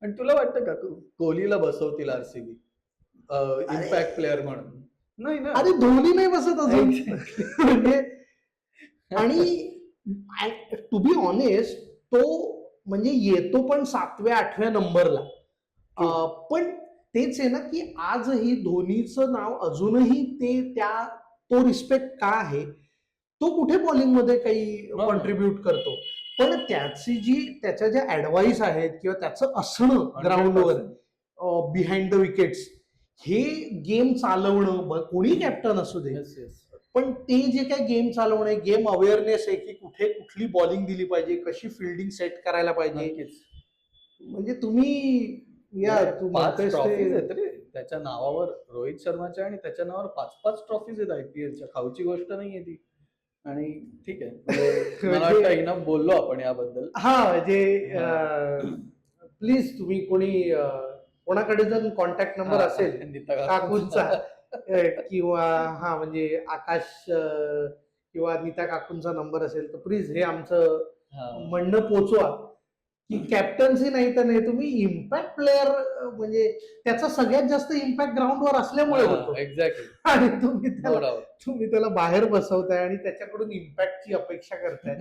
पण तुला वाटतं का कोहलीला बसवतील आरसीबी इम्पॅक्ट प्लेअर म्हणून? नाही ना. अरे धोनी नाही बसत अजून. म्हणजे आणि टू बी ऑनेस्ट तो म्हणजे येतो पण 7व्या-8व्या नंबरला. पण तेच आहे ना की आजही धोनीचं नाव अजूनही तो रिस्पेक्ट का आहे, तो कुठे बॉलिंगमध्ये काही कॉन्ट्रीब्युट करतो. पण त्याच्या ज्या ऍडवाईस आहेत किंवा त्याचं असणं ग्राउंडवर बिहाइंड द विकेट्स, हे गेम चालवणं कोणी कॅप्टन असू दे, पण ते जे काही गेम चालवणे, गेम अवेअरनेस आहे की कुठे कुठली बॉलिंग दिली पाहिजे, कशी फिल्डिंग सेट करायला पाहिजे. म्हणजे तुम्ही तू 5 ट्रॉफीज आहेत रे त्याच्या नावावर, रोहित शर्माच्या, आणि त्याच्या नावावर 5-5 ट्रॉफीज आहेत आयपीएलच्या. खाऊची गोष्ट नाहीये ती. आणि ठीक आहे, मला वाटतं इनफ बोललो आपण याबद्दल. म्हणजे प्लीज तुम्ही कोणाकडे जर कॉन्टॅक्ट नंबर असेल काकूंचा किंवा म्हणजे आकाश किंवा नीता काकूंचा नंबर असेल तर प्लीज हे आमचं म्हणणं पोचवा की कॅप्टन्सी नाही तर नाही, तुम्ही इम्पॅक्ट प्लेअर म्हणजे त्याचा सगळ्यात जास्त इम्पॅक्ट ग्राउंडवर असल्यामुळे होतो. एक्झॅक्टली. आणि तुम्ही त्याला बाहेर बसवताय आणि त्याच्याकडून इम्पॅक्टची अपेक्षा करताय.